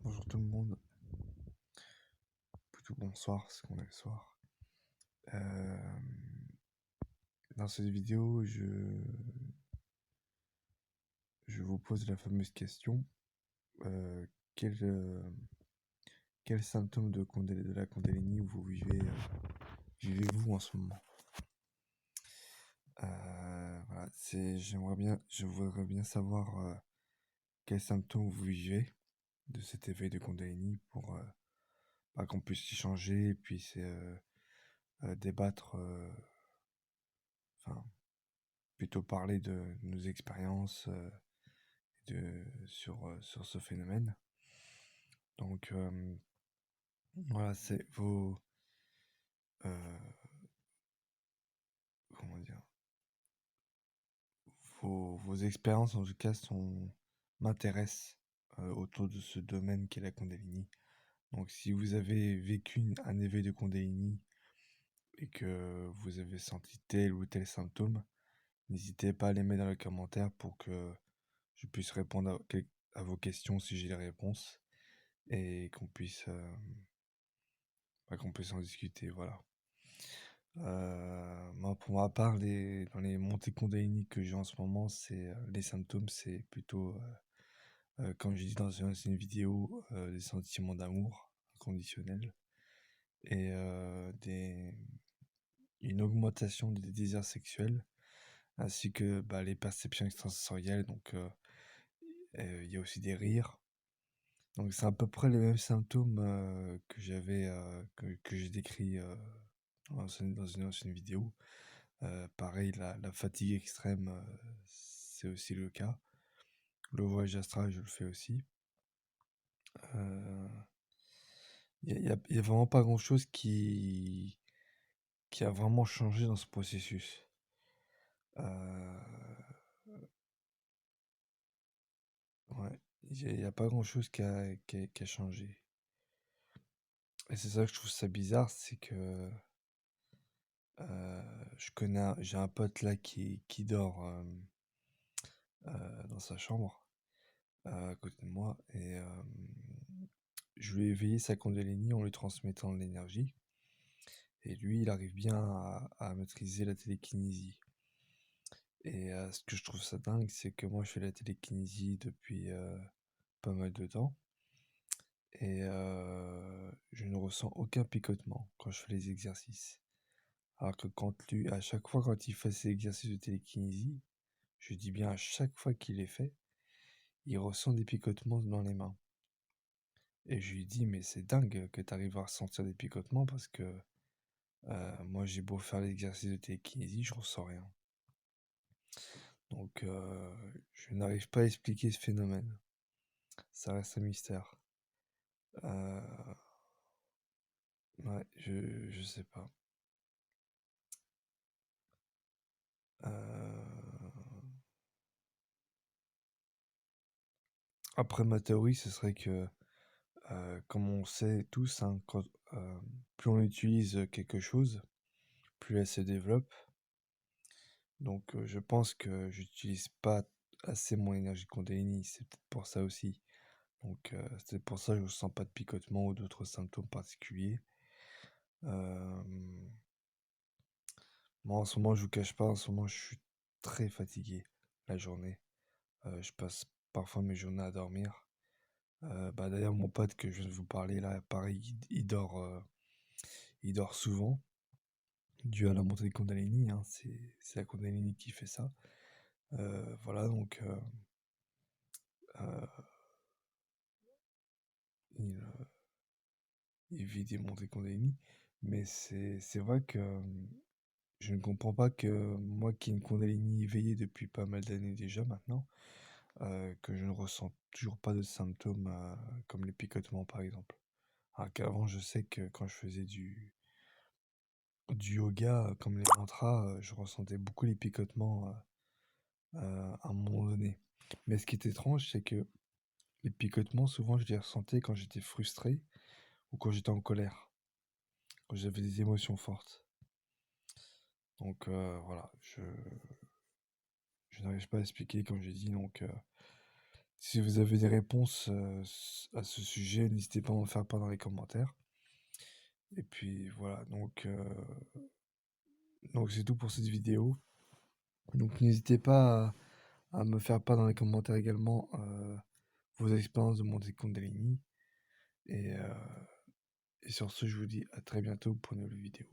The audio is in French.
Bonjour tout le monde, plutôt bonsoir, parce qu'on est le soir. Euh, Dans cette vidéo, je vous pose la fameuse question, euh, quel, euh, quel symptôme de la Kundalini vivez-vous en ce moment? Voilà, je voudrais bien savoir quels symptômes vous vivez de cet éveil de Kundalini pour qu'on puisse échanger et puis débattre, enfin plutôt parler de nos expériences sur ce phénomène. Donc voilà, c'est euh, comment dire, vos expériences en tout cas m'intéressent autour de ce domaine qu'est la Kundalini. Donc si vous avez vécu un éveil de Kundalini et que vous avez senti tel ou tel symptôme, n'hésitez pas à les mettre dans les commentaires pour que je puisse répondre à vos questions si j'ai les réponses et qu'on puisse en discuter, voilà. Moi, pour ma part, dans les montées Kundalini que j'ai en ce moment, les symptômes, c'est plutôt, comme j'ai dit dans une ancienne vidéo, des sentiments d'amour inconditionnel et une augmentation des désirs sexuels, ainsi que les perceptions extrasensorielles. Donc, il y a aussi des rires. Donc, c'est à peu près les mêmes symptômes que j'ai décrit dans une ancienne vidéo. Pareil, la fatigue extrême, c'est aussi le cas. Le voyage astral, je le fais aussi. Il y a vraiment pas grand-chose qui a vraiment changé dans ce processus. Euh, ouais, il y a pas grand-chose qui a changé. Et c'est ça que je trouve ça bizarre, c'est que j'ai un pote là qui dort dans sa chambre à côté de moi et je lui ai éveillé sa Kundalini en lui transmettant de l'énergie. Et lui, il arrive bien à maîtriser la télékinésie. Et ce que je trouve ça dingue, c'est que moi, je fais la télékinésie depuis pas mal de temps. Et je ne ressens aucun picotement quand je fais les exercices. Alors que à chaque fois quand il fait ses exercices de télékinésie, je dis bien à chaque fois qu'il les fait, il ressent des picotements dans les mains. Et je lui dis, mais c'est dingue que tu arrives à ressentir des picotements parce que moi, j'ai beau faire l'exercice de télékinésie, je ressens rien. Donc, je n'arrive pas à expliquer ce phénomène. Ça reste un mystère. Euh, ouais, je sais pas. Euh, Après, ma théorie, ce serait que, comme on sait tous, hein, plus on utilise quelque chose, plus elle se développe. Donc, je pense que j'utilise pas assez mon énergie Kundalini. C'est peut-être pour ça aussi. Donc, c'est peut-être pour ça que je ne sens pas de picotement ou d'autres symptômes particuliers. Euh, Moi, en ce moment, je vous cache pas, en ce moment, je suis très fatigué la journée. Je passe parfois mes journées à dormir. D'ailleurs, mon pote que je viens de vous parler là, pareil, il dort souvent, dû à la montée de Kundalini, hein, c'est la Kundalini qui fait ça. Voilà, donc euh, il, euh, il vit des montées Kundalini, mais c'est vrai que je ne comprends pas que moi qui ai une Kundalini éveillée depuis pas mal d'années déjà maintenant, que je ne ressens toujours pas de symptômes comme les picotements par exemple. Alors qu'avant, je sais que quand je faisais du yoga, comme les mantras, je ressentais beaucoup les picotements à un moment donné. Mais ce qui est étrange, c'est que les picotements, souvent, je les ressentais quand j'étais frustré ou quand j'étais en colère, quand j'avais des émotions fortes. Donc voilà, je n'arrive pas à expliquer comme j'ai dit. Donc Si vous avez des réponses, à ce sujet, n'hésitez pas à m'en faire part dans les commentaires. Et puis voilà, donc c'est tout pour cette vidéo. Donc n'hésitez pas à me faire part dans les commentaires également, vos expériences de montée Kundalini. Et, et sur ce, je vous dis à très bientôt pour une nouvelle vidéo.